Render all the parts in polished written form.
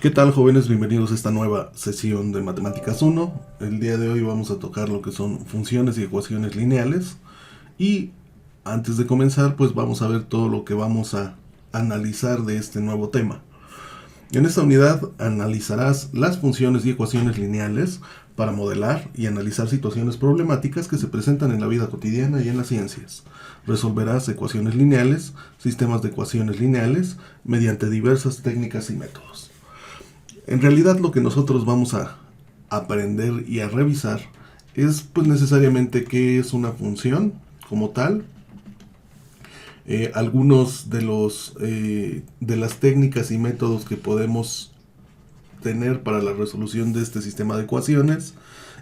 ¿Qué tal, jóvenes? Bienvenidos a esta nueva sesión de Matemáticas 1. El día de hoy vamos a tocar lo que son funciones y ecuaciones lineales. Y antes de comenzar, pues vamos a ver todo lo que vamos a analizar de este nuevo tema. En esta unidad analizarás las funciones y ecuaciones lineales para modelar y analizar situaciones problemáticas que se presentan en la vida cotidiana y en las ciencias. Resolverás ecuaciones lineales, sistemas de ecuaciones lineales, mediante diversas técnicas y métodos. En realidad lo que nosotros vamos a aprender y a revisar es pues necesariamente qué es una función como tal, algunos de las técnicas y métodos que podemos tener para la resolución de este sistema de ecuaciones,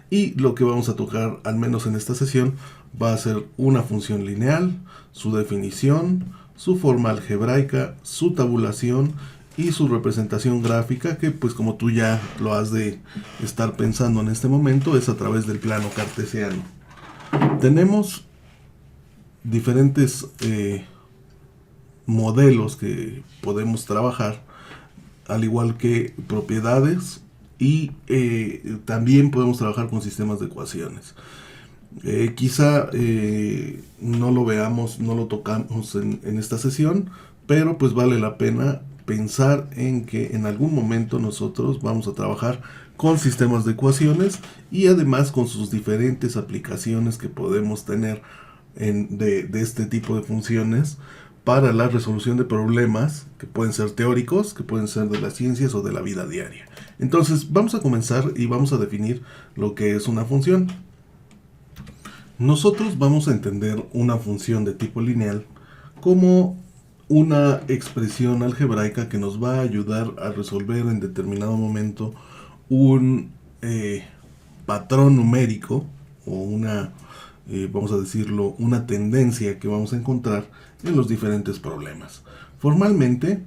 y lo que vamos a tocar al menos en esta sesión va a ser una función lineal, su definición, su forma algebraica, su tabulación y su representación gráfica, que pues como tú ya lo has de estar pensando en este momento, es a través del plano cartesiano. Tenemos diferentes modelos que podemos trabajar, al igual que propiedades, y también podemos trabajar con sistemas de ecuaciones. Quizá no lo veamos, no lo tocamos en esta sesión, pero pues vale la pena pensar en que en algún momento nosotros vamos a trabajar con sistemas de ecuaciones y además con sus diferentes aplicaciones que podemos tener de este tipo de funciones para la resolución de problemas que pueden ser teóricos, que pueden ser de las ciencias o de la vida diaria. Entonces vamos a comenzar y vamos a definir lo que es una función. Nosotros vamos a entender una función de tipo lineal como una expresión algebraica que nos va a ayudar a resolver en determinado momento un patrón numérico o vamos a decirlo, una tendencia que vamos a encontrar en los diferentes problemas. Formalmente,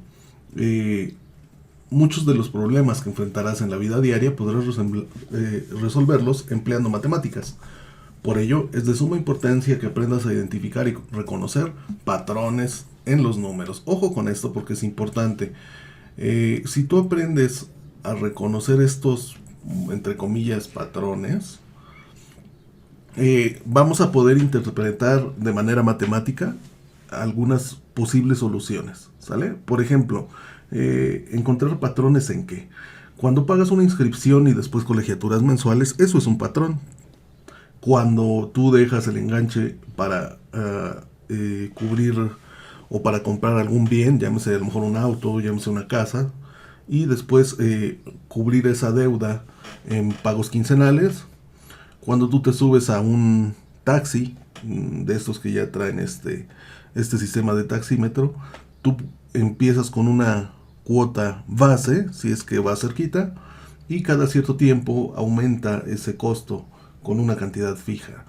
muchos de los problemas que enfrentarás en la vida diaria podrás resolverlos empleando matemáticas. Por ello, es de suma importancia que aprendas a identificar y reconocer patrones en los números. Ojo con esto porque es importante. Si tú aprendes a reconocer estos, entre comillas, patrones, vamos a poder interpretar de manera matemática algunas posibles soluciones, ¿sale? Por ejemplo, encontrar patrones en qué. Cuando pagas una inscripción y después colegiaturas mensuales, eso es un patrón. Cuando tú dejas el enganche para cubrir o para comprar algún bien, llámese a lo mejor un auto, llámese una casa, y después cubrir esa deuda en pagos quincenales. Cuando tú te subes a un taxi, de estos que ya traen este sistema de taxímetro, tú empiezas con una cuota base, si es que va cerquita, y cada cierto tiempo aumenta ese costo con una cantidad fija.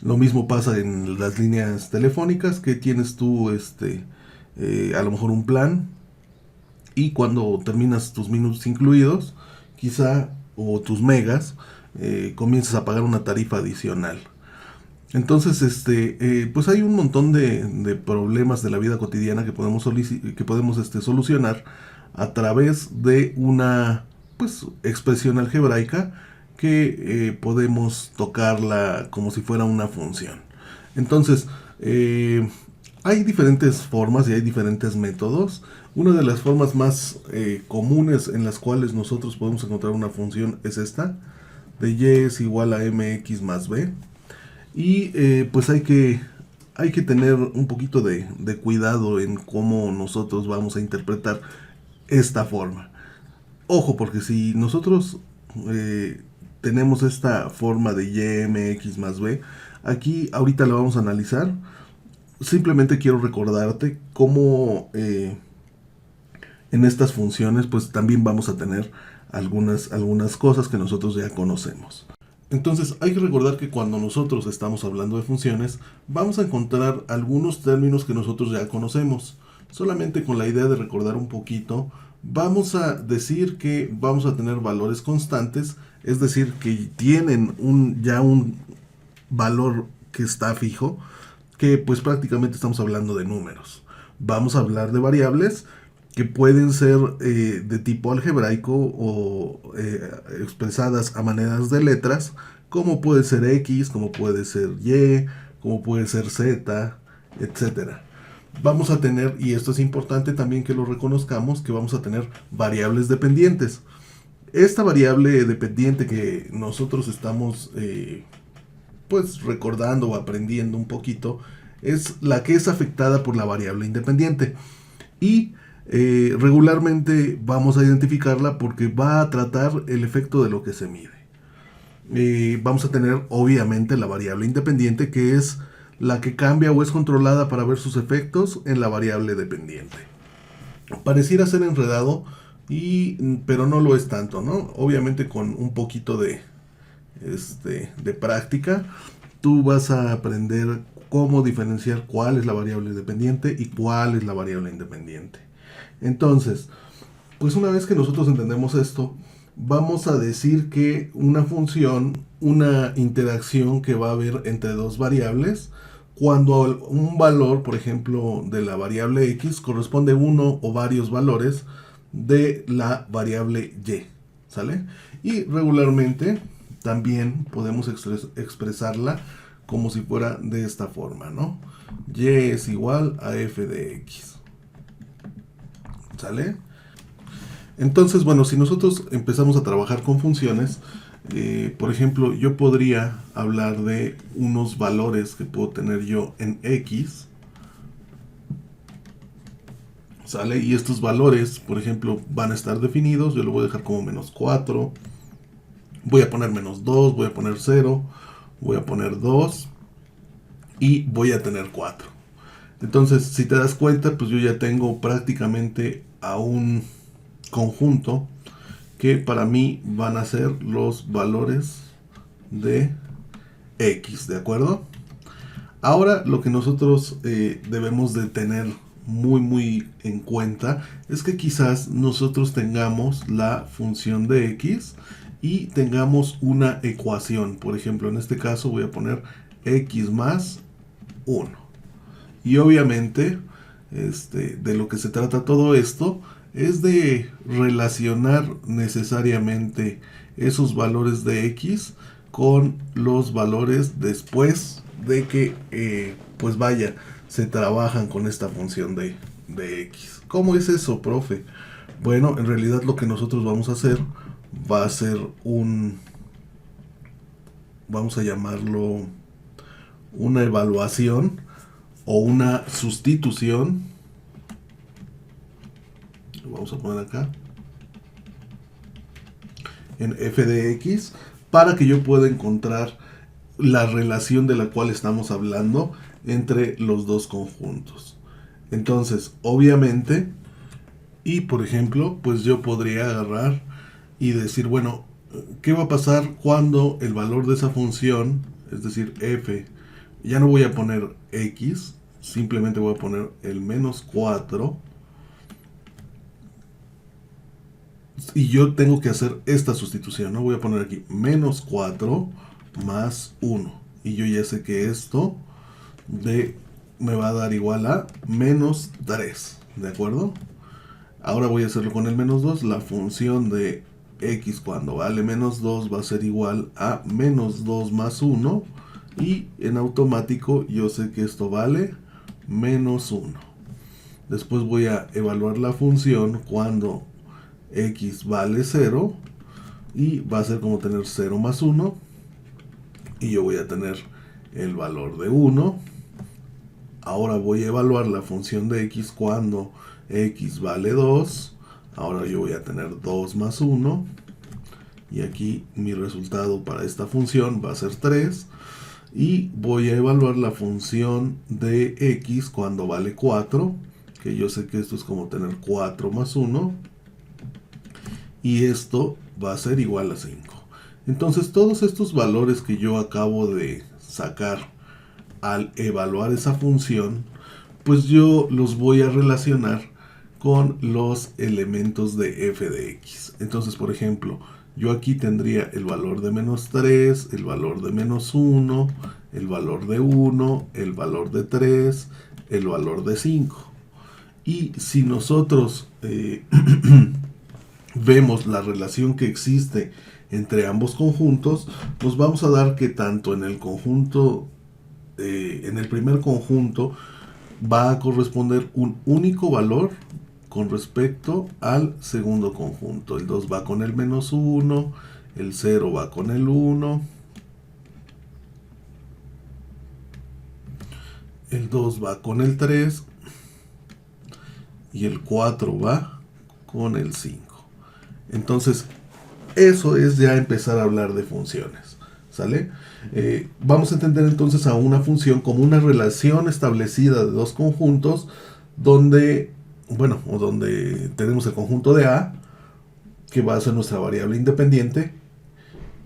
Lo mismo pasa en las líneas telefónicas, que tienes tú a lo mejor un plan, y cuando terminas tus minutos incluidos, quizá, o tus megas, comienzas a pagar una tarifa adicional. Entonces, pues hay un montón de problemas de la vida cotidiana que podemos solucionar a través de una pues expresión algebraica que podemos tocarla como si fuera una función. Entonces, hay diferentes formas y hay diferentes métodos. Una de las formas más comunes en las cuales nosotros podemos encontrar una función es esta, de y es igual a mx más b. Y pues hay que tener un poquito de cuidado en cómo nosotros vamos a interpretar esta forma. Ojo, porque si nosotros tenemos esta forma de y mx más b, aquí ahorita la vamos a analizar. Simplemente quiero recordarte cómo en estas funciones pues también vamos a tener algunas cosas que nosotros ya conocemos. Entonces hay que recordar que cuando nosotros estamos hablando de funciones, vamos a encontrar algunos términos que nosotros ya conocemos. Solamente con la idea de recordar un poquito, vamos a decir que vamos a tener valores constantes, es decir, que tienen ya un valor que está fijo, que pues prácticamente estamos hablando de números. Vamos a hablar de variables, que pueden ser de tipo algebraico o expresadas a maneras de letras, como puede ser X, como puede ser Y, como puede ser Z, etcétera. Vamos a tener, y esto es importante también que lo reconozcamos, que vamos a tener variables dependientes. Esta variable dependiente que nosotros estamos pues recordando o aprendiendo un poquito es la que es afectada por la variable independiente. Y regularmente vamos a identificarla porque va a tratar el efecto de lo que se mide. Vamos a tener obviamente la variable independiente, que es la que cambia o es controlada para ver sus efectos en la variable dependiente. Pareciera ser enredado, pero no lo es tanto, ¿no? Obviamente con un poquito de práctica, tú vas a aprender cómo diferenciar cuál es la variable dependiente y cuál es la variable independiente. Entonces, pues una vez que nosotros entendemos esto, vamos a decir que una función, una interacción que va a haber entre dos variables, cuando un valor, por ejemplo, de la variable x corresponde a uno o varios valores de la variable y, ¿sale? Y regularmente también podemos expresarla como si fuera de esta forma, ¿no? Y es igual a f de x, ¿sale? Entonces, bueno, si nosotros empezamos a trabajar con funciones, por ejemplo, yo podría hablar de unos valores que puedo tener yo en x, ¿sale? Y estos valores, por ejemplo, van a estar definidos. Yo lo voy a dejar como menos 4, voy a poner menos 2, voy a poner 0, voy a poner 2 y voy a tener 4. Entonces, si te das cuenta, pues yo ya tengo prácticamente a un conjunto que para mí van a ser los valores de x, ¿de acuerdo? Ahora lo que nosotros debemos de tener muy en cuenta es que quizás nosotros tengamos la función de x y tengamos una ecuación. Por ejemplo, en este caso voy a poner x más 1. Y obviamente de lo que se trata todo esto es de relacionar necesariamente esos valores de x con los valores después de que, pues vaya, se trabajan con esta función de x. ¿Cómo es eso, profe? Bueno, en realidad lo que nosotros vamos a hacer va a ser vamos a llamarlo una evaluación o una sustitución. Lo vamos a poner acá en f de x para que yo pueda encontrar la relación de la cual estamos hablando entre los dos conjuntos. Entonces, obviamente, y por ejemplo, pues yo podría agarrar y decir, bueno, ¿qué va a pasar cuando el valor de esa función, es decir, f, ya no voy a poner x, simplemente voy a poner el menos 4, y yo tengo que hacer esta sustitución, ¿no? Voy a poner aquí menos 4 más 1, y yo ya sé que esto me va a dar igual a menos 3, ¿de acuerdo? Ahora voy a hacerlo con el menos 2, la función de x cuando vale menos 2 va a ser igual a menos 2 más 1, y en automático yo sé que esto vale menos 1. Después voy a evaluar la función cuando x vale 0, y va a ser como tener 0 más 1, y yo voy a tener el valor de 1. Ahora voy a evaluar la función de x cuando x vale 2. Ahora yo voy a tener 2 más 1. Y aquí mi resultado para esta función va a ser 3. Y voy a evaluar la función de x cuando vale 4. Que yo sé que esto es como tener 4 más 1. Y esto va a ser igual a 5. Entonces todos estos valores que yo acabo de sacar al evaluar esa función, pues yo los voy a relacionar con los elementos de f de x. Entonces, por ejemplo, yo aquí tendría el valor de menos 3, el valor de menos 1, el valor de 1, el valor de 3, el valor de 5. Y si nosotros vemos la relación que existe entre ambos conjuntos, nos vamos a dar que tanto en el conjunto, en el primer conjunto, va a corresponder un único valor con respecto al segundo conjunto. El 2 va con el menos 1, el 0 va con el 1, el 2 va con el 3 y el 4 va con el 5. Entonces, eso es ya empezar a hablar de funciones, ¿sale? Vamos a entender entonces a una función como una relación establecida de dos conjuntos donde, bueno, o donde tenemos el conjunto de A, que va a ser nuestra variable independiente,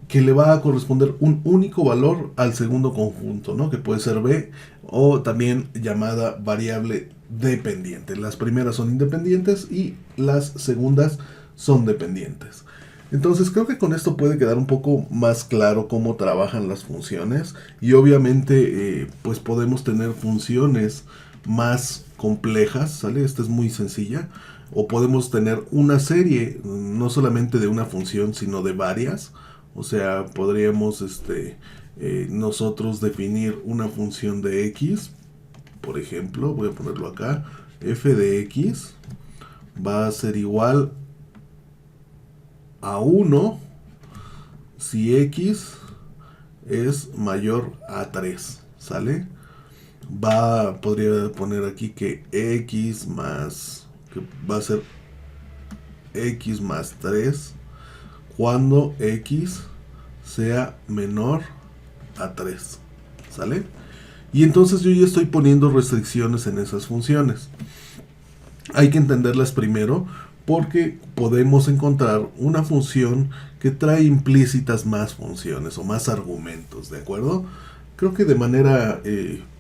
que le va a corresponder un único valor al segundo conjunto, ¿no? Que puede ser B o también llamada variable dependiente. Las primeras son independientes y las segundas son dependientes. Entonces creo que con esto puede quedar un poco más claro cómo trabajan las funciones y obviamente pues podemos tener funciones más complejas, ¿sale? Esta es muy sencilla. O podemos tener una serie, no solamente de una función, sino de varias. O sea, podríamos nosotros definir una función de x. Por ejemplo, voy a ponerlo acá. F de x va a ser igual a 1 si x es mayor a 3, ¿sale? Podría poner aquí que x más, que va a ser x más 3 cuando x sea menor a 3, ¿sale? Y entonces yo ya estoy poniendo restricciones en esas funciones. Hay que entenderlas primero porque podemos encontrar una función que trae implícitas más funciones o más argumentos, ¿de acuerdo? Creo que de manera,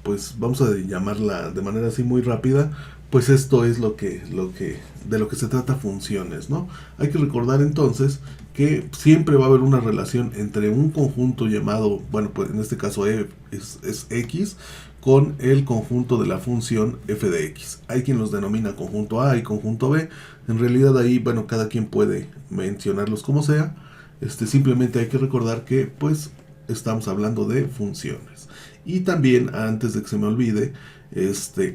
pues vamos a llamarla de manera así muy rápida, pues esto es de lo que se trata funciones, ¿no? Hay que recordar entonces que siempre va a haber una relación entre un conjunto llamado, bueno, pues en este caso es x, con el conjunto de la función f de x. Hay quien los denomina conjunto A y conjunto B. En realidad ahí, bueno, cada quien puede mencionarlos como sea. Simplemente hay que recordar que, pues, estamos hablando de funciones. Y también, antes de que se me olvide,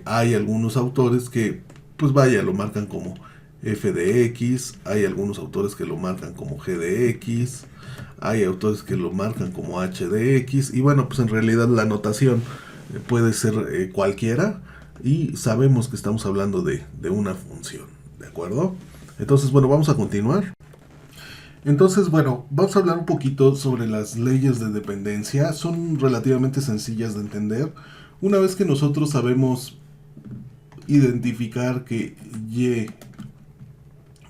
hay algunos autores que, pues vaya, lo marcan como f de x, hay algunos autores que lo marcan como g de x, hay autores que lo marcan como h de x, y bueno, pues en realidad la notación puede ser cualquiera, y sabemos que estamos hablando de una función, ¿de acuerdo? Entonces, bueno, vamos a continuar. Entonces, bueno, vamos a hablar un poquito sobre las leyes de dependencia. Son relativamente sencillas de entender. Una vez que nosotros sabemos identificar que y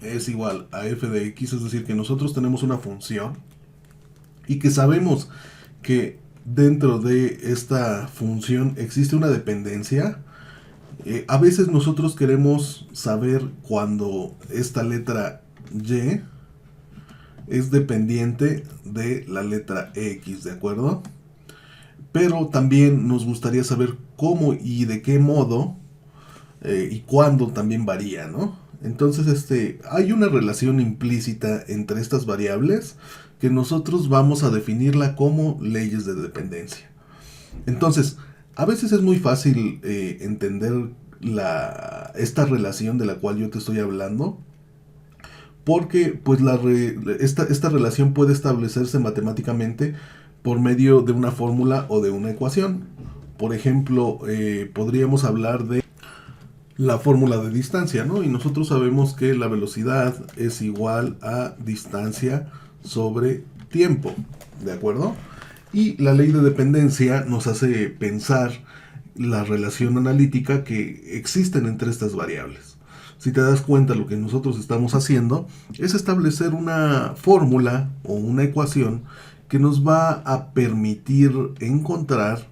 es igual a f de x, es decir, que nosotros tenemos una función y que sabemos que dentro de esta función existe una dependencia, a veces nosotros queremos saber cuando esta letra y es dependiente de la letra X, ¿de acuerdo? Pero también nos gustaría saber cómo y de qué modo y cuándo también varía, ¿no? Entonces, hay una relación implícita entre estas variables que nosotros vamos a definirla como leyes de dependencia. Entonces, a veces es muy fácil entender esta relación de la cual yo te estoy hablando, porque pues esta relación puede establecerse matemáticamente por medio de una fórmula o de una ecuación. Por ejemplo, podríamos hablar de la fórmula de distancia, ¿no? Y nosotros sabemos que la velocidad es igual a distancia sobre tiempo, ¿de acuerdo? Y la ley de dependencia nos hace pensar la relación analítica que existen entre estas variables. Si te das cuenta, lo que nosotros estamos haciendo es establecer una fórmula o una ecuación que nos va a permitir encontrar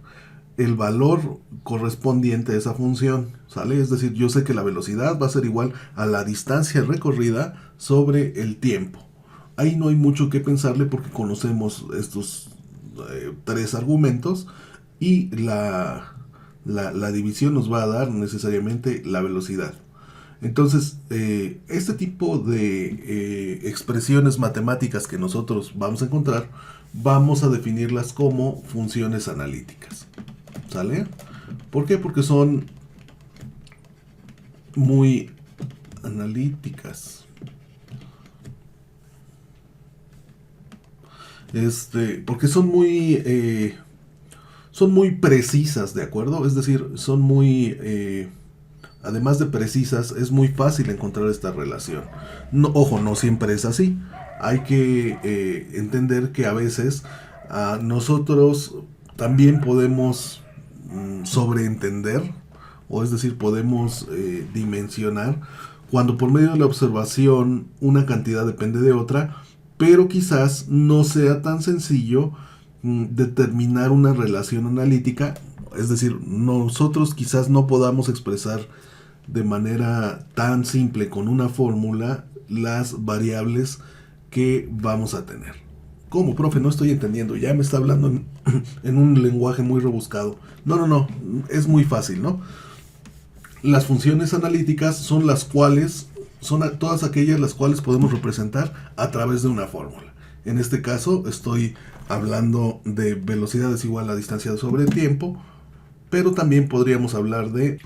el valor correspondiente a esa función, ¿sale? Es decir, yo sé que la velocidad va a ser igual a la distancia recorrida sobre el tiempo. Ahí no hay mucho que pensarle porque conocemos estos tres argumentos y la división nos va a dar necesariamente la velocidad. Entonces, este tipo de expresiones matemáticas que nosotros vamos a encontrar, vamos a definirlas como funciones analíticas. ¿Sale? ¿Por qué? Porque son muy analíticas. Porque son muy precisas, ¿de acuerdo? Es decir, son muy, además de precisas, es muy fácil encontrar esta relación. No, ojo, no siempre es así. Hay que entender que a veces nosotros también podemos sobreentender, o es decir, podemos dimensionar cuando por medio de la observación una cantidad depende de otra, pero quizás no sea tan sencillo determinar una relación analítica, es decir, nosotros quizás no podamos expresar de manera tan simple con una fórmula las variables que vamos a tener. ¿Cómo, profe? No estoy entendiendo. Ya me está hablando en un lenguaje muy rebuscado. No. Es muy fácil, ¿no? Las funciones analíticas son las cuales, son todas aquellas las cuales podemos representar a través de una fórmula. En este caso estoy hablando de velocidad es igual a distancia sobre tiempo, pero también podríamos hablar de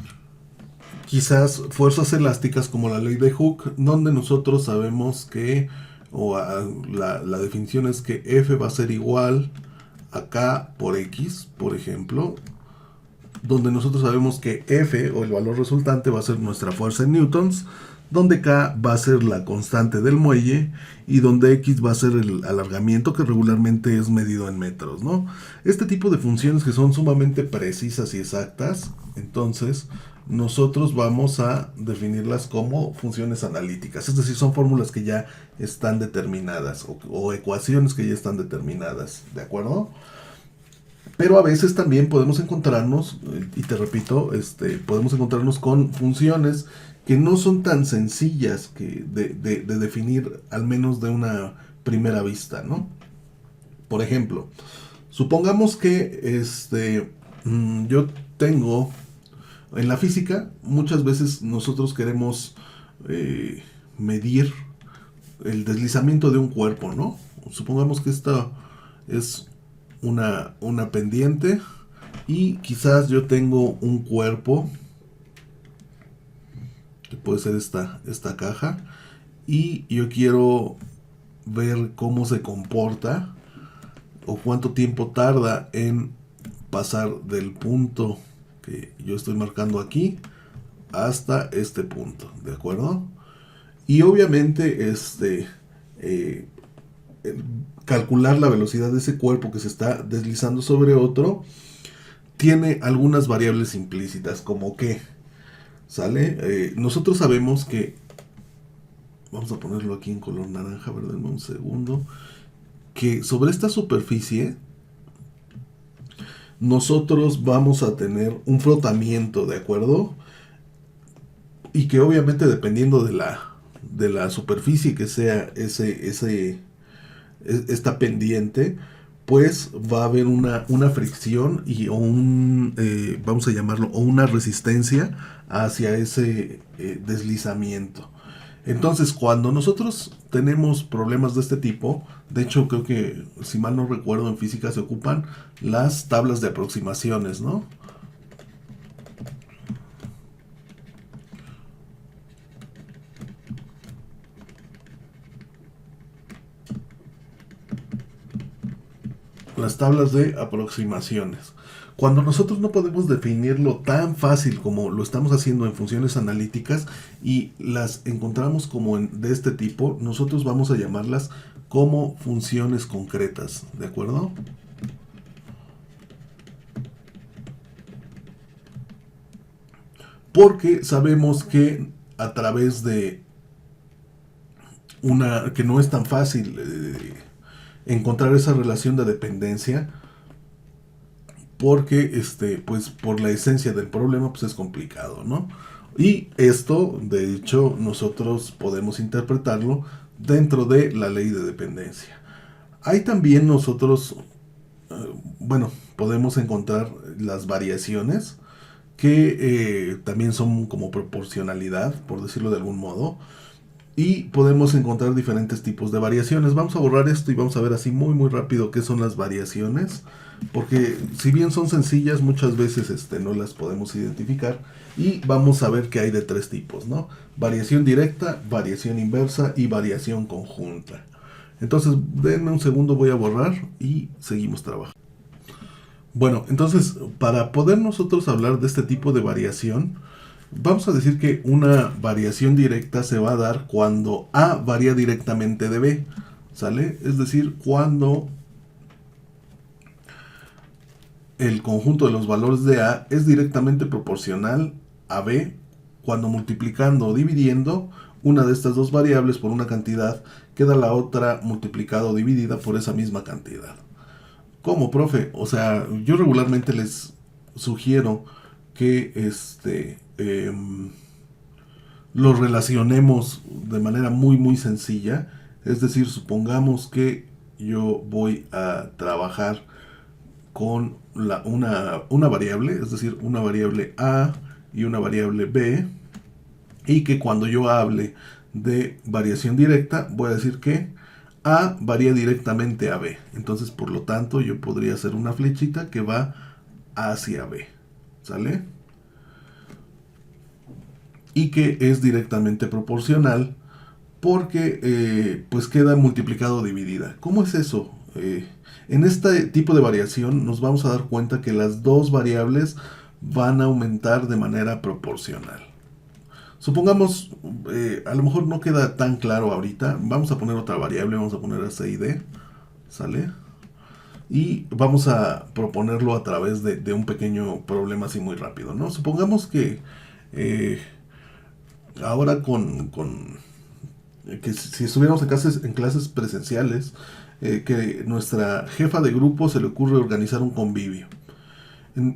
quizás fuerzas elásticas como la ley de Hooke, donde nosotros sabemos que, la definición es que F va a ser igual a K por X, por ejemplo, donde nosotros sabemos que F o el valor resultante va a ser nuestra fuerza en newtons, donde K va a ser la constante del muelle y donde X va a ser el alargamiento que regularmente es medido en metros, ¿no? Este tipo de funciones que son sumamente precisas y exactas, entonces nosotros vamos a definirlas como funciones analíticas, es decir, son fórmulas que ya están determinadas o ecuaciones que ya están determinadas, ¿de acuerdo? Pero a veces también podemos encontrarnos, y te repito, podemos encontrarnos con funciones que no son tan sencillas de definir, al menos de una primera vista, ¿no? Por ejemplo, supongamos que yo tengo, en la física, muchas veces nosotros queremos medir el deslizamiento de un cuerpo, ¿no? Supongamos que esta es una pendiente y quizás yo tengo un cuerpo que puede ser esta caja y yo quiero ver cómo se comporta o cuánto tiempo tarda en pasar del punto que yo estoy marcando aquí hasta este punto, ¿de acuerdo? Y obviamente eh, calcular la velocidad de ese cuerpo que se está deslizando sobre otro tiene algunas variables implícitas, como que, ¿sale? Nosotros sabemos que, vamos a ponerlo aquí en color naranja, ¿verdad? Un segundo, que sobre esta superficie nosotros vamos a tener un frotamiento, ¿de acuerdo? Y que obviamente dependiendo de la superficie que sea esta pendiente, pues va a haber una fricción y o vamos a llamarlo, o una resistencia hacia ese deslizamiento. Entonces, cuando nosotros tenemos problemas de este tipo, de hecho creo que, si mal no recuerdo, en física se ocupan las tablas de aproximaciones, ¿no? Las tablas de aproximaciones. Cuando nosotros no podemos definirlo tan fácil como lo estamos haciendo en funciones analíticas y las encontramos como de este tipo, nosotros vamos a llamarlas como funciones concretas, ¿de acuerdo? Porque sabemos que a través de que no es tan fácil encontrar esa relación de dependencia, porque pues por la esencia del problema pues es complicado, ¿no? Y esto, de hecho, nosotros podemos interpretarlo dentro de la ley de dependencia. Hay también nosotros, bueno, podemos encontrar las variaciones que también son como proporcionalidad, por decirlo de algún modo. Y podemos encontrar diferentes tipos de variaciones. Vamos a borrar esto y vamos a ver así muy rápido qué son las variaciones. Porque si bien son sencillas, muchas veces no las podemos identificar. Y vamos a ver que hay de tres tipos, ¿no? Variación directa, variación inversa y variación conjunta. Entonces, denme un segundo, voy a borrar y seguimos trabajando. Bueno, entonces, para poder nosotros hablar de este tipo de variación, vamos a decir que una variación directa se va a dar cuando A varía directamente de B, ¿sale? Es decir, cuando el conjunto de los valores de A es directamente proporcional a B, cuando multiplicando o dividiendo una de estas dos variables por una cantidad, queda la otra multiplicada o dividida por esa misma cantidad. ¿Cómo, profe? O sea, yo regularmente les sugiero que los relacionemos de manera muy sencilla. Es decir, supongamos que yo voy a trabajar con una variable, es decir, una variable A y una variable B, y que cuando yo hable de variación directa voy a decir que A varía directamente a B. Entonces, por lo tanto, yo podría hacer una flechita que va hacia B, ¿sale? Y que es directamente proporcional porque pues queda multiplicado o dividida. ¿Cómo es eso? En este tipo de variación nos vamos a dar cuenta que las dos variables van a aumentar de manera proporcional. Supongamos, a lo mejor no queda tan claro ahorita, vamos a poner otra variable, vamos a poner a C y D, ¿sale? Y vamos a proponerlo a través de un pequeño problema así muy rápido, ¿no? Supongamos que ahora que si estuviéramos en clases presenciales, que nuestra jefa de grupo se le ocurre organizar un convivio.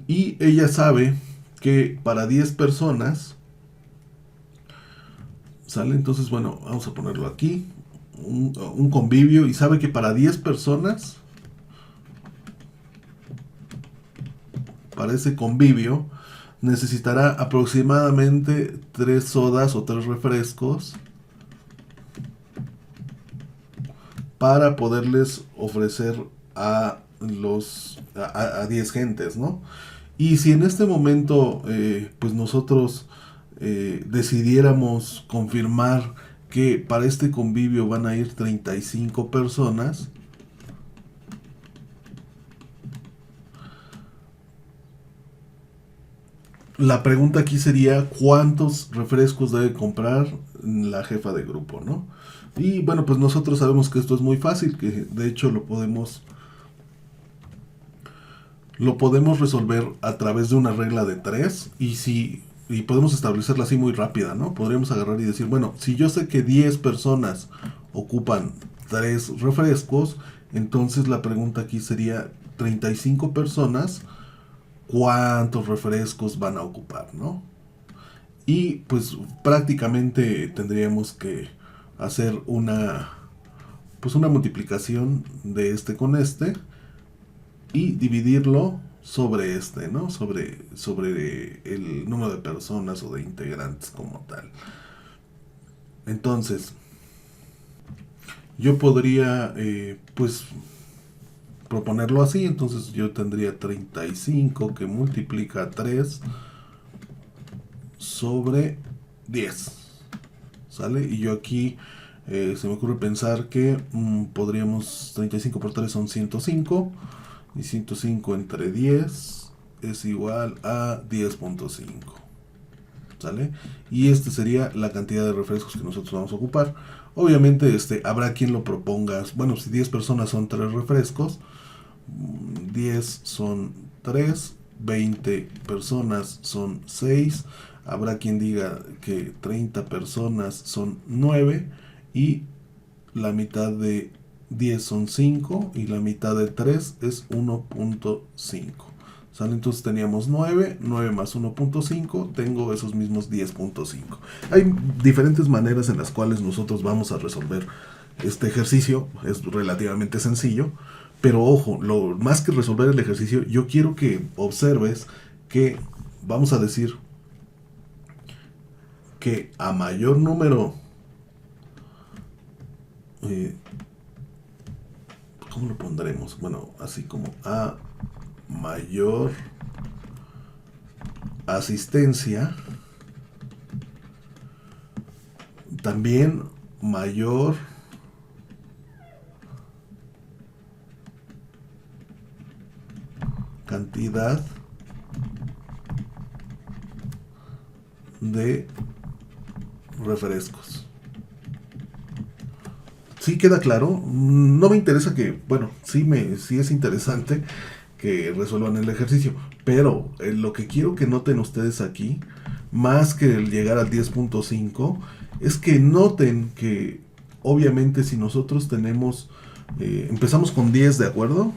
Y ella sabe que para 10 personas, ¿sale? Entonces, bueno, vamos a ponerlo aquí, un convivio, y sabe que para 10 personas, para ese convivio, necesitará aproximadamente 3 sodas o 3 refrescos para poderles ofrecer a 10 gentes, ¿no? Y si en este momento pues nosotros decidiéramos confirmar que para este convivio van a ir 35 personas, la pregunta aquí sería cuántos refrescos debe comprar la jefa de grupo, ¿no? Y bueno, pues nosotros sabemos que esto es muy fácil, que de hecho lo podemos resolver a través de una regla de 3 y podemos establecerla así muy rápida, ¿no? Podríamos agarrar y decir, bueno, si yo sé que 10 personas ocupan 3 refrescos, entonces la pregunta aquí sería 35 personas, ¿cuántos refrescos van a ocupar, no? Y pues prácticamente tendríamos que hacer una multiplicación de este con este y dividirlo sobre ¿no? Sobre el número de personas o de integrantes como tal. Entonces, yo podría, pues, proponerlo así. Entonces yo tendría 35 que multiplica 3 sobre 10. ¿Sale? Y yo aquí se me ocurre pensar que podríamos, 35 por 3 son 105. Y 105 entre 10 es igual a 10.5. ¿Sale? Y esta sería la cantidad de refrescos que nosotros vamos a ocupar. Obviamente habrá quien lo proponga. Bueno, si 10 personas son 3 refrescos, 10 son 3, 20 personas son 6. Habrá quien diga que 30 personas son 9 y la mitad de 10 son 5 y la mitad de 3 es 1.5. ¿Sale? Entonces teníamos 9 más 1.5, tengo esos mismos 10.5. Hay diferentes maneras en las cuales nosotros vamos a resolver este ejercicio, es relativamente sencillo, pero ojo, lo más que resolver el ejercicio, yo quiero que observes que vamos a decir que a mayor número, ¿cómo lo pondremos? Bueno, así como a mayor asistencia, también mayor cantidad de refrescos. ¿Sí queda claro? No me interesa que, bueno, sí es interesante que resuelvan el ejercicio, pero lo que quiero que noten ustedes aquí, más que el llegar al 10.5, es que noten que obviamente si nosotros tenemos, empezamos con 10, ¿de acuerdo?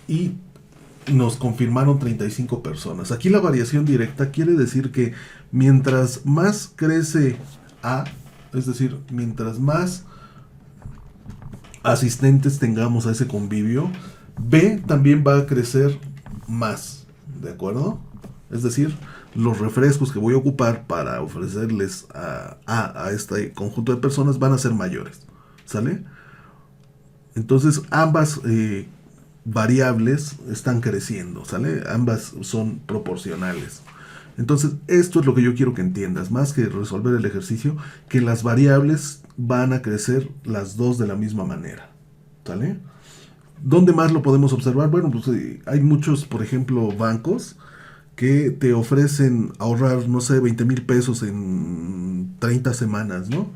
Y nos confirmaron 35 personas. Aquí la variación directa quiere decir que mientras más crece A, es decir, mientras más asistentes tengamos a ese convivio, B también va a crecer más, ¿de acuerdo? Es decir, los refrescos que voy a ocupar para ofrecerles a este conjunto de personas van a ser mayores, ¿sale? Entonces ambas variables están creciendo, ¿sale? Ambas son proporcionales. Entonces, esto es lo que yo quiero que entiendas, más que resolver el ejercicio, que las variables van a crecer las dos de la misma manera, ¿sale? ¿Dónde más lo podemos observar? Bueno, pues hay muchos, por ejemplo, bancos que te ofrecen ahorrar, no sé, 20,000 pesos en 30 semanas, ¿no?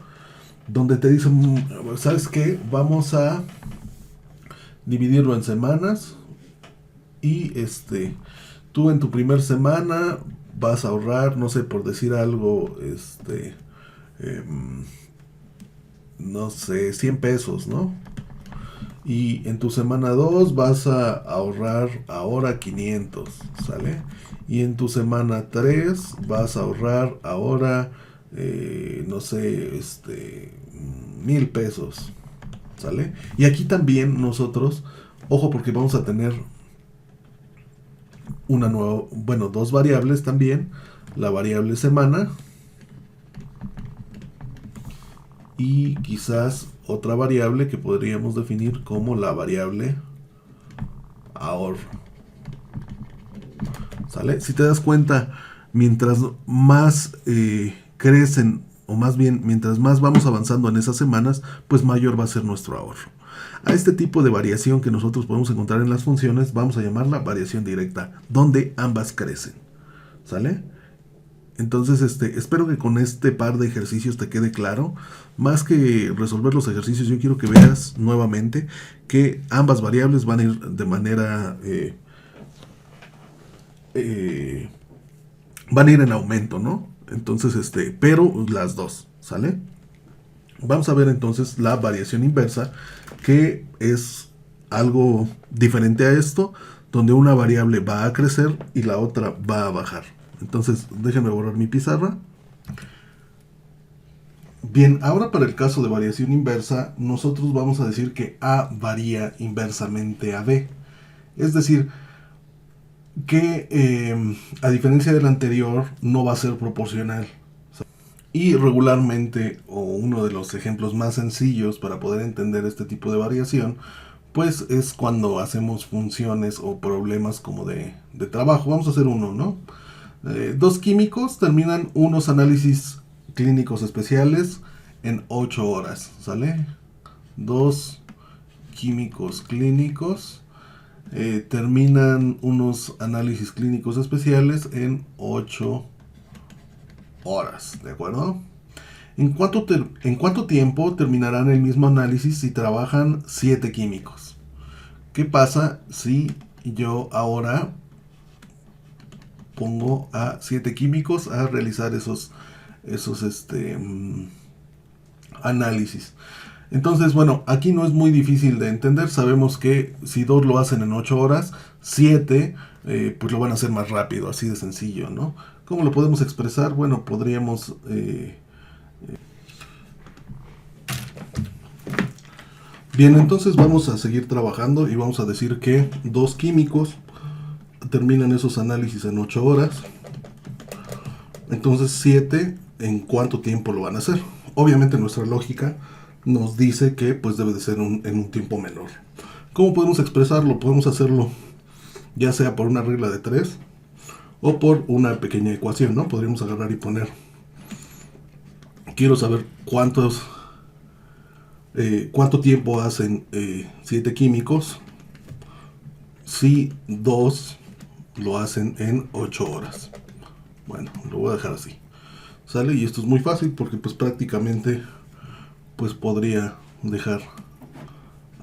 Donde te dicen, ¿sabes qué? Vamos a dividirlo en semanas y tú en tu primer semana vas a ahorrar, no sé, por decir algo, no sé, 100 pesos, ¿no? Y en tu semana 2 vas a ahorrar ahora 500, ¿sale? Y en tu semana 3 vas a ahorrar ahora, no sé, 1,000 pesos, ¿sale? Y aquí también nosotros, ojo porque vamos a tener una nueva, bueno, dos variables también, la variable semana y quizás otra variable que podríamos definir como la variable ahorro, ¿sale? Si te das cuenta, mientras más crecen, o más bien, mientras más vamos avanzando en esas semanas, pues mayor va a ser nuestro ahorro. A este tipo de variación que nosotros podemos encontrar en las funciones, vamos a llamarla variación directa, donde ambas crecen, ¿sale? Entonces, espero que con este par de ejercicios te quede claro. Más que resolver los ejercicios, yo quiero que veas nuevamente que ambas variables van a ir de manera... van a ir en aumento, ¿no? Entonces, pero las dos, ¿sale? Vamos a ver entonces la variación inversa, que es algo diferente a esto, donde una variable va a crecer y la otra va a bajar. Entonces, déjenme borrar mi pizarra. Bien, ahora para el caso de variación inversa, nosotros vamos a decir que A varía inversamente a B. Es decir, que a diferencia del anterior, no va a ser proporcional. Y regularmente, o uno de los ejemplos más sencillos para poder entender este tipo de variación, pues es cuando hacemos funciones o problemas como de trabajo. Vamos a hacer uno, ¿no? Dos químicos terminan unos análisis clínicos especiales en 8 horas, ¿sale? Dos químicos clínicos terminan unos análisis clínicos especiales en 8 horas, ¿de acuerdo? ¿En cuánto tiempo terminarán el mismo análisis si trabajan 7 químicos? ¿Qué pasa si yo ahora pongo a 7 químicos a realizar esos análisis? Entonces, bueno, aquí no es muy difícil de entender. Sabemos que si 2 lo hacen en 8 horas, 7 pues lo van a hacer más rápido, así de sencillo, ¿no? ¿Cómo lo podemos expresar? Bueno, podríamos... Bien, entonces vamos a seguir trabajando y vamos a decir que 2 químicos terminan esos análisis en 8 horas. Entonces 7, ¿en cuánto tiempo lo van a hacer? Obviamente nuestra lógica nos dice que pues debe de ser en un tiempo menor. ¿Cómo podemos expresarlo? Podemos hacerlo ya sea por una regla de 3 o por una pequeña ecuación, ¿no? Podríamos agarrar y poner, quiero saber cuánto tiempo hacen 7 químicos si 2 lo hacen en 8 horas. Bueno, lo voy a dejar así. ¿Sale? Y esto es muy fácil porque pues prácticamente pues podría dejar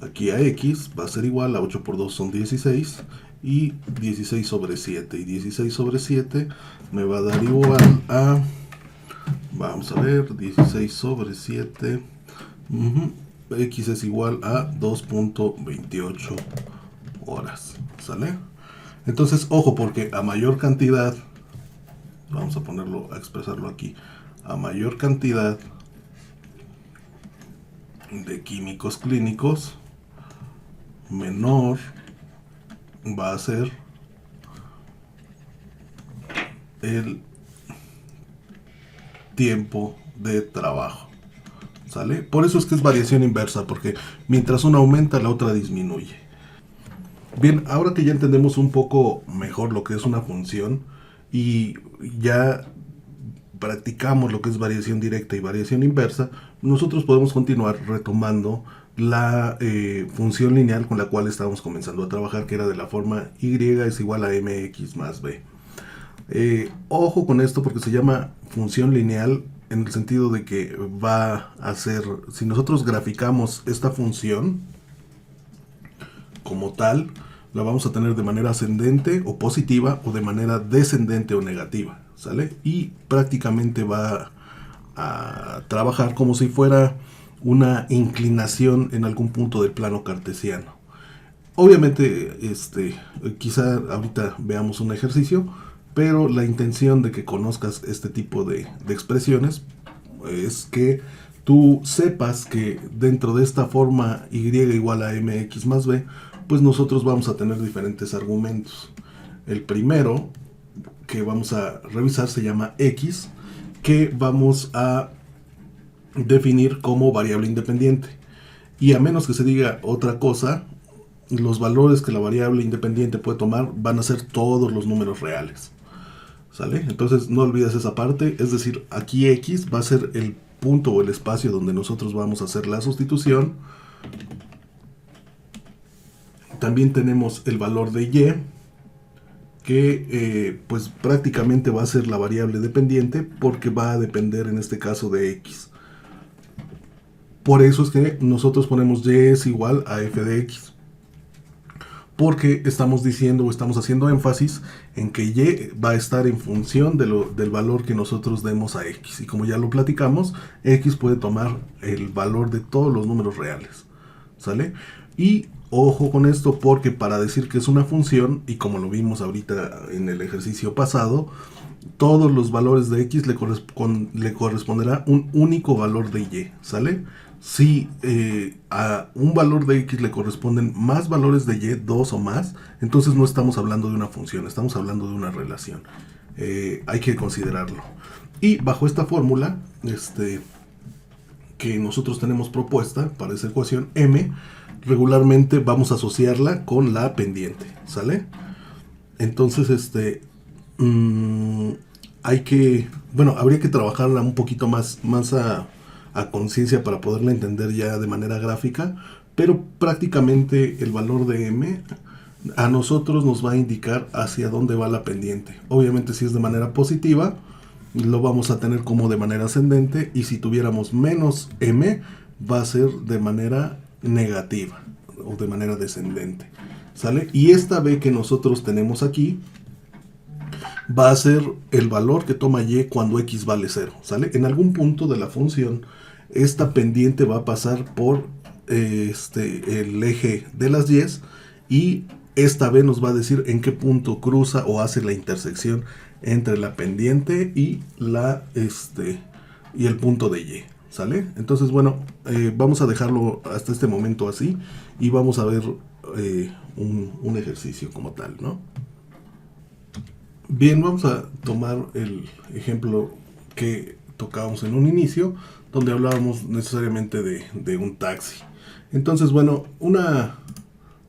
aquí a x, va a ser igual a 8 por 2 son 16 y 16 sobre 7. Y 16 sobre 7 me va a dar igual a, vamos a ver, 16 sobre 7, x es igual a 2.28 horas. ¿Sale? Entonces, ojo, porque a mayor cantidad, vamos a ponerlo, a expresarlo aquí, a mayor cantidad de químicos clínicos, menor va a ser el tiempo de trabajo. ¿Sale? Por eso es que es variación inversa, porque mientras una aumenta, la otra disminuye. Bien, ahora que ya entendemos un poco mejor lo que es una función y ya practicamos lo que es variación directa y variación inversa, nosotros podemos continuar retomando la función lineal con la cual estábamos comenzando a trabajar, que era de la forma y es igual a mx más b. Ojo con esto porque se llama función lineal en el sentido de que va a ser, si nosotros graficamos esta función como tal, la vamos a tener de manera ascendente o positiva o de manera descendente o negativa, ¿sale? Y prácticamente va a trabajar como si fuera una inclinación en algún punto del plano cartesiano. Obviamente, quizá ahorita veamos un ejercicio, pero la intención de que conozcas este tipo de expresiones es que tú sepas que dentro de esta forma y igual a mx más b, pues nosotros vamos a tener diferentes argumentos. El primero que vamos a revisar se llama x, que vamos a definir como variable independiente. Y a menos que se diga otra cosa, los valores que la variable independiente puede tomar van a ser todos los números reales. ¿Sale? Entonces no olvides esa parte, es decir, aquí x va a ser el punto o el espacio donde nosotros vamos a hacer la sustitución. También tenemos el valor de y, que pues prácticamente va a ser la variable dependiente porque va a depender en este caso de x. Por eso es que nosotros ponemos y es igual a f de x, porque estamos diciendo o estamos haciendo énfasis en que y va a estar en función del valor que nosotros demos a x. Y como ya lo platicamos, x puede tomar el valor de todos los números reales. ¿Sale? Y ojo con esto porque para decir que es una función, y como lo vimos ahorita en el ejercicio pasado, todos los valores de x le corresponderá un único valor de y. ¿Sale? Si a un valor de x le corresponden más valores de y, 2 o más, entonces no estamos hablando de una función, estamos hablando de una relación. Hay que considerarlo. Y bajo esta fórmula que nosotros tenemos propuesta para esa ecuación, m, regularmente vamos a asociarla con la pendiente. ¿Sale? Entonces, habría que trabajarla un poquito más a conciencia para poderla entender ya de manera gráfica, pero prácticamente el valor de m a nosotros nos va a indicar hacia dónde va la pendiente. Obviamente si es de manera positiva lo vamos a tener como de manera ascendente, y si tuviéramos menos m va a ser de manera negativa o de manera descendente. ¿Sale? Y esta b que nosotros tenemos aquí va a ser el valor que toma y cuando x vale 0. ¿Sale? En algún punto de la función esta pendiente va a pasar por el eje de las y's, y esta b nos va a decir en qué punto cruza o hace la intersección entre la pendiente y el punto de y. ¿Sale? Entonces, bueno, vamos a dejarlo hasta este momento así y vamos a ver un ejercicio como tal, ¿no? Bien, vamos a tomar el ejemplo que tocábamos en un inicio, donde hablábamos necesariamente de un taxi. Entonces, bueno, una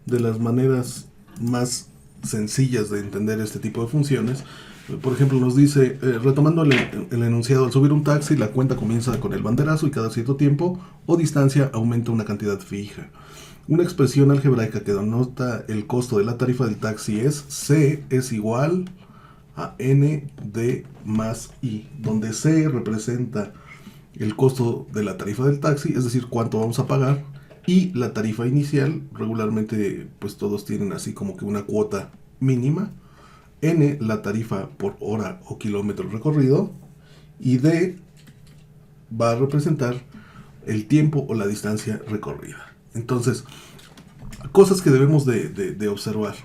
de las maneras más sencillas de entender este tipo de funciones, por ejemplo, nos dice, retomando el enunciado, al subir un taxi, la cuenta comienza con el banderazo y cada cierto tiempo o distancia aumenta una cantidad fija. Una expresión algebraica que denota el costo de la tarifa del taxi es C es igual a N de más I, donde C representa el costo de la tarifa del taxi, es decir, cuánto vamos a pagar, y la tarifa inicial, regularmente pues todos tienen así como que una cuota mínima, N la tarifa por hora o kilómetro recorrido, y D va a representar el tiempo o la distancia recorrida. Entonces, cosas que debemos de observar.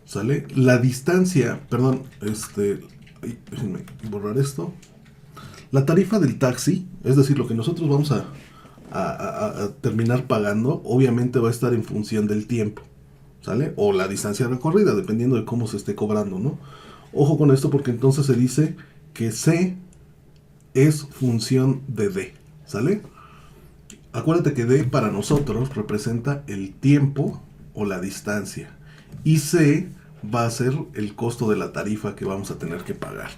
¿Sale? La distancia, perdón, déjenme borrar esto. La tarifa del taxi, es decir, lo que nosotros vamos a terminar pagando, obviamente va a estar en función del tiempo, ¿sale? O la distancia recorrida, dependiendo de cómo se esté cobrando, ¿no? Ojo con esto porque entonces se dice que C es función de D, ¿sale? Acuérdate que D para nosotros representa el tiempo o la distancia. Y C va a ser el costo de la tarifa que vamos a tener que pagar.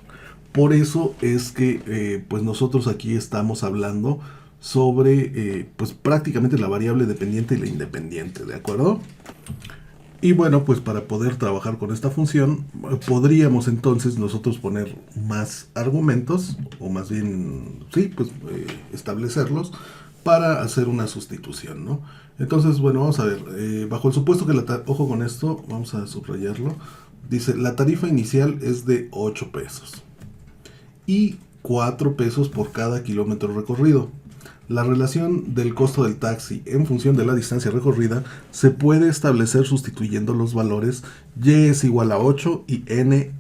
Por eso es que pues nosotros aquí estamos hablando sobre pues prácticamente la variable dependiente y la independiente, ¿de acuerdo? Y bueno, pues para poder trabajar con esta función, podríamos entonces nosotros poner más argumentos, o más bien, sí, pues establecerlos para hacer una sustitución, ¿no? Entonces, bueno, vamos a ver, bajo el supuesto que ojo con esto, vamos a subrayarlo, dice, la tarifa inicial es de 8 pesos y 4 pesos por cada kilómetro recorrido. La relación del costo del taxi en función de la distancia recorrida se puede establecer sustituyendo los valores y es igual a 8 y n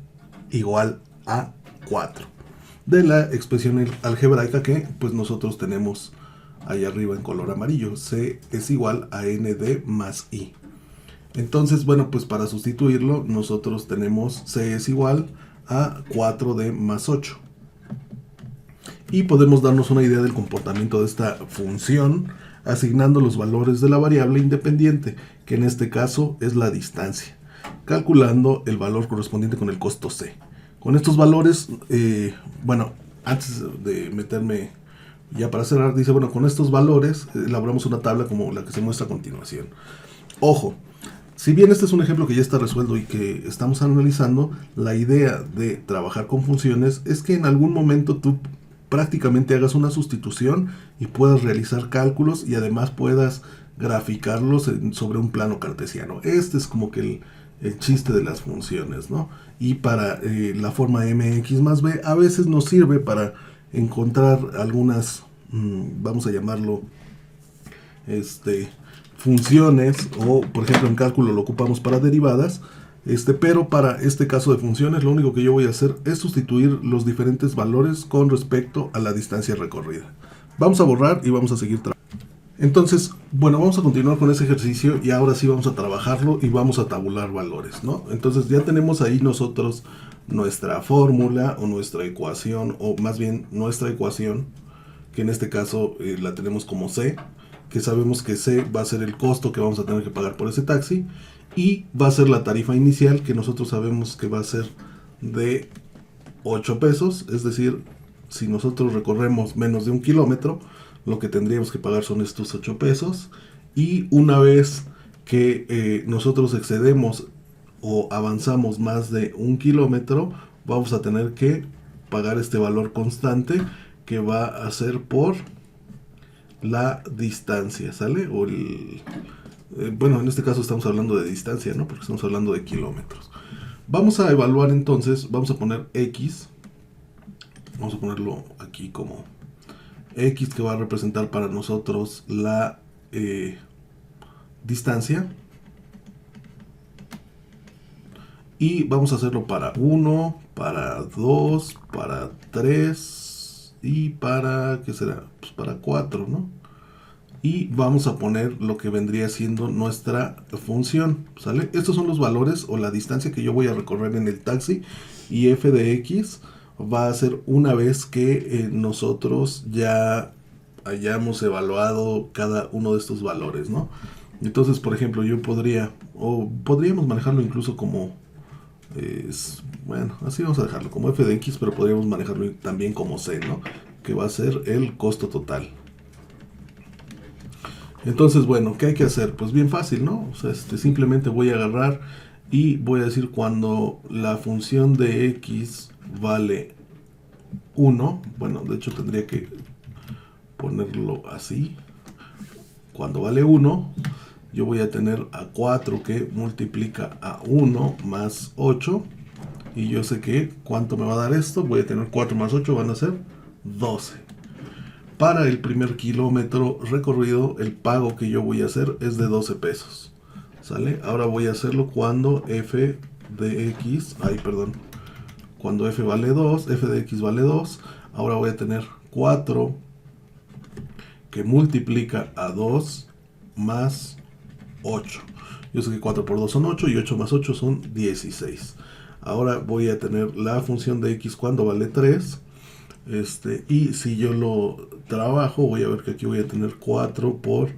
igual a 4 de la expresión algebraica que pues nosotros tenemos ahí arriba en color amarillo. C es igual a nd más i. Entonces, bueno, pues para sustituirlo nosotros tenemos C es igual a 4d más 8. Y podemos darnos una idea del comportamiento de esta función asignando los valores de la variable independiente, que en este caso es la distancia, calculando el valor correspondiente con el costo C. Con estos valores, bueno, antes de meterme ya para cerrar, dice, bueno, con estos valores elaboramos una tabla como la que se muestra a continuación. Ojo, si bien este es un ejemplo que ya está resuelto y que estamos analizando, la idea de trabajar con funciones es que en algún momento tú prácticamente hagas una sustitución y puedas realizar cálculos y además puedas graficarlos sobre un plano cartesiano. Este es como que el chiste de las funciones, ¿no? Y para la forma mx más b a veces nos sirve para encontrar algunas, vamos a llamarlo, funciones, o por ejemplo en cálculo lo ocupamos para derivadas, pero para este caso de funciones lo único que yo voy a hacer es sustituir los diferentes valores con respecto a la distancia recorrida. Vamos a borrar y vamos a seguir trabajando. Entonces, bueno, vamos a continuar con ese ejercicio y ahora sí vamos a trabajarlo y vamos a tabular valores, ¿no? Entonces ya tenemos ahí nosotros nuestra fórmula o nuestra ecuación, o más bien nuestra ecuación, que en este caso la tenemos como C, que sabemos que C va a ser el costo que vamos a tener que pagar por ese taxi, y va a ser la tarifa inicial, que nosotros sabemos que va a ser de 8 pesos, es decir, si nosotros recorremos menos de 1 kilómetro, lo que tendríamos que pagar son estos 8 pesos, y una vez que nosotros excedemos o avanzamos más de 1 kilómetro, vamos a tener que pagar este valor constante que va a ser por la distancia, ¿sale? O bueno, en este caso estamos hablando de distancia, ¿no? Porque estamos hablando de kilómetros. Vamos a evaluar entonces, vamos a poner X, vamos a ponerlo aquí como X, que va a representar para nosotros la distancia. Y vamos a hacerlo para 1, para 2, para 3 y para, ¿qué será? Pues para 4, ¿no? y vamos a poner lo que vendría siendo nuestra función, ¿sale? Estos son los valores o la distancia que yo voy a recorrer en el taxi, y f de x va a ser una vez que nosotros ya hayamos evaluado cada uno de estos valores, ¿no? Entonces, por ejemplo, yo podría, o podríamos manejarlo incluso como, bueno, así vamos a dejarlo, como f de x, pero podríamos manejarlo también como c, ¿no? Que va a ser el costo total. Entonces, bueno, ¿qué hay que hacer? Pues bien fácil, ¿no? O sea, simplemente voy a agarrar y voy a decir cuando la función de x vale 1, bueno, de hecho tendría que ponerlo así. Cuando vale 1, yo voy a tener a 4 que multiplica a 1 más 8. Y yo sé que, ¿cuánto me va a dar esto? Voy a tener 4 más 8, van a ser 12. Para el primer kilómetro recorrido, el pago que yo voy a hacer es de 12 pesos. ¿Sale? Ahora voy a hacerlo cuando f de x, cuando f vale 2, f de x vale 2. Ahora voy a tener 4 que multiplica a 2 más 8. Yo sé que 4 por 2 son 8 y 8 más 8 son 16. Ahora voy a tener la función de x cuando vale 3. Y si yo lo trabajo, voy a ver que aquí voy a tener 4 por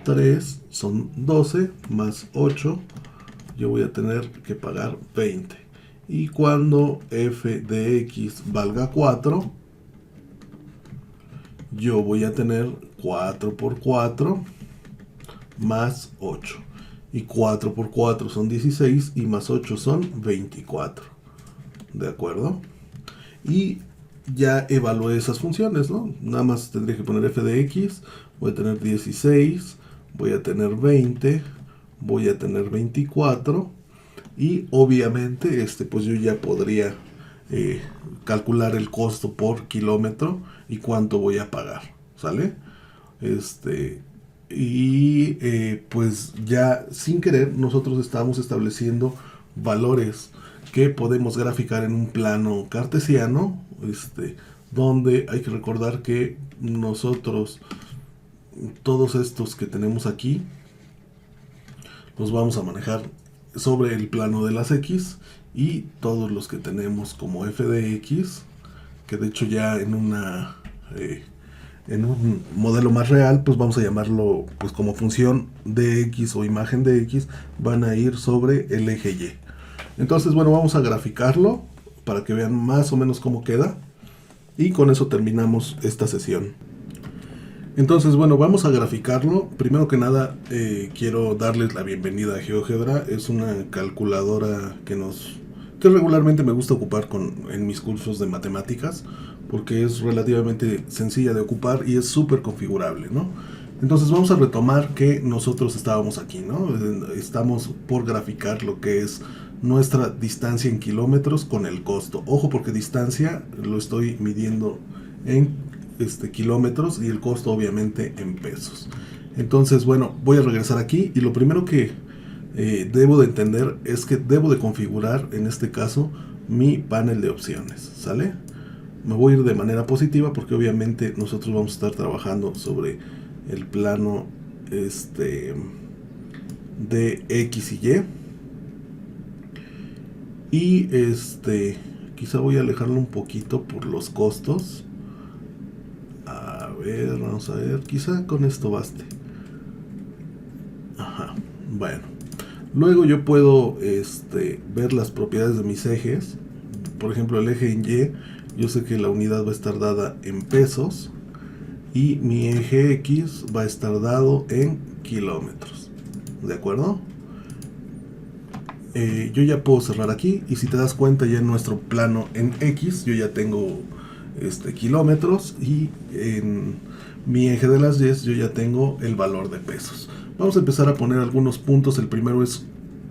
3 son 12 más 8. Yo voy a tener que pagar 20. Y cuando f de x valga 4, yo voy a tener 4 por 4 más 8. Y 4 por 4 son 16 y más 8 son 24. ¿De acuerdo? Y ya evalué esas funciones, ¿no? Nada más tendría que poner f de x, voy a tener 16, voy a tener 20, voy a tener 24, y obviamente pues yo ya podría calcular el costo por kilómetro y cuánto voy a pagar, ¿sale? Pues ya sin querer nosotros estamos estableciendo valores que podemos graficar en un plano cartesiano, donde hay que recordar que nosotros todos estos que tenemos aquí los vamos a manejar sobre el plano de las x, y todos los que tenemos como f de x, que de hecho ya en un modelo más real, pues vamos a llamarlo pues como función de x o imagen de x, van a ir sobre el eje y. Entonces, bueno, vamos a graficarlo para que vean más o menos cómo queda, y con eso terminamos esta sesión. Entonces, bueno, vamos a graficarlo. Primero que nada, quiero darles la bienvenida a GeoGebra. Es una calculadora que regularmente me gusta ocupar en mis cursos de matemáticas, porque es relativamente sencilla de ocupar y es súper configurable, ¿no? Entonces vamos a retomar que nosotros estábamos aquí, ¿no? Estamos por graficar lo que es nuestra distancia en kilómetros con el costo. Ojo, porque distancia lo estoy midiendo en kilómetros y el costo obviamente en pesos. Entonces, bueno, voy a regresar aquí, y lo primero que debo de entender es que debo de configurar en este caso mi panel de opciones, ¿sale? Me voy a ir de manera positiva porque obviamente nosotros vamos a estar trabajando sobre el plano de x y y quizá voy a alejarlo un poquito por los costos. A ver, vamos a ver, quizá con esto baste. Ajá, bueno. Luego yo puedo ver las propiedades de mis ejes. Por ejemplo, el eje en Y, yo sé que la unidad va a estar dada en pesos, y mi eje X va a estar dado en kilómetros. ¿De acuerdo? Yo ya puedo cerrar aquí, y si te das cuenta, ya en nuestro plano en X yo ya tengo kilómetros, y en mi eje de las Y yo ya tengo el valor de pesos. Vamos a empezar a poner algunos puntos. El primero es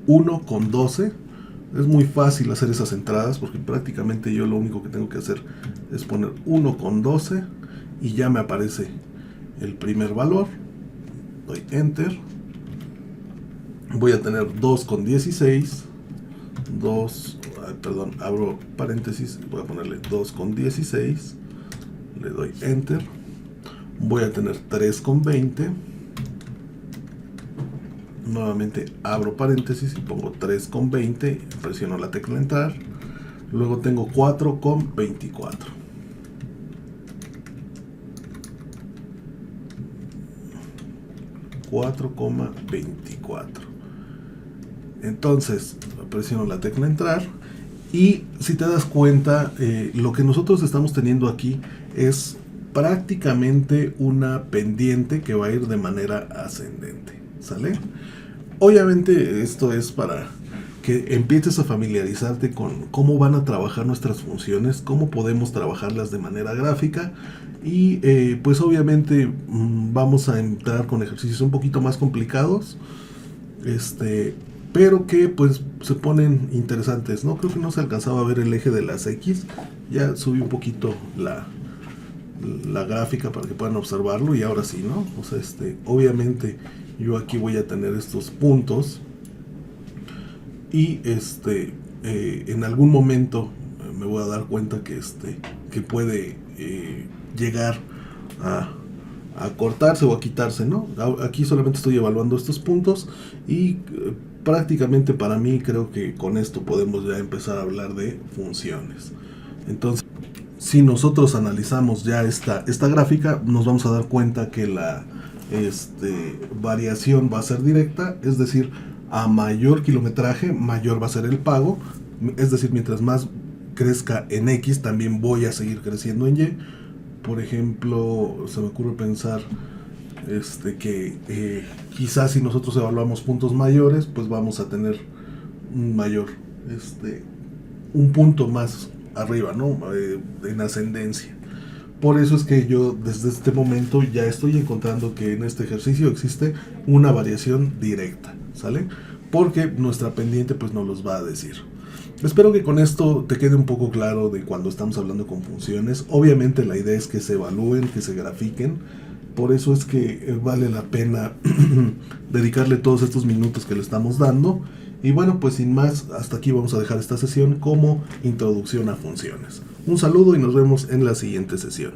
1,12. Es muy fácil hacer esas entradas porque prácticamente yo lo único que tengo que hacer es poner 1,12 y ya me aparece el primer valor. Doy enter. Voy a tener 2,16. Abro paréntesis, voy a ponerle 2,16. Le doy enter. voy a tener 3,20. Nuevamente abro paréntesis y pongo 3,20, presiono la tecla entrar. Luego tengo 4,24. Entonces presiono la tecla entrar y si te das cuenta, lo que nosotros estamos teniendo aquí es prácticamente una pendiente que va a ir de manera ascendente, ¿sale? Obviamente esto es para que empieces a familiarizarte con cómo van a trabajar nuestras funciones, cómo podemos trabajarlas de manera gráfica y pues obviamente vamos a entrar con ejercicios un poquito más complicados, pero que pues se ponen interesantes, ¿no? Creo que no se alcanzaba a ver el eje de las X, ya subí un poquito la gráfica para que puedan observarlo y ahora sí, ¿no? O sea, obviamente yo aquí voy a tener estos puntos y en algún momento me voy a dar cuenta que puede llegar a cortarse o a quitarse, ¿no? Aquí solamente estoy evaluando estos puntos y prácticamente para mí creo que con esto podemos ya empezar a hablar de funciones. Entonces, si nosotros analizamos ya esta gráfica, nos vamos a dar cuenta que la variación va a ser directa, es decir, a mayor kilometraje, mayor va a ser el pago, es decir, mientras más crezca en X, también voy a seguir creciendo en Y. Por ejemplo, se me ocurre pensar que quizás si nosotros evaluamos puntos mayores, pues vamos a tener un mayor, un punto más arriba, ¿no? En ascendencia. Por eso es que yo desde este momento ya estoy encontrando que en este ejercicio existe una variación directa, ¿sale? Porque nuestra pendiente pues nos los va a decir. Espero que con esto te quede un poco claro de cuando estamos hablando con funciones. Obviamente la idea es que se evalúen, que se grafiquen. Por eso es que vale la pena dedicarle todos estos minutos que le estamos dando. Y bueno, pues sin más, hasta aquí vamos a dejar esta sesión como introducción a funciones. Un saludo y nos vemos en la siguiente sesión.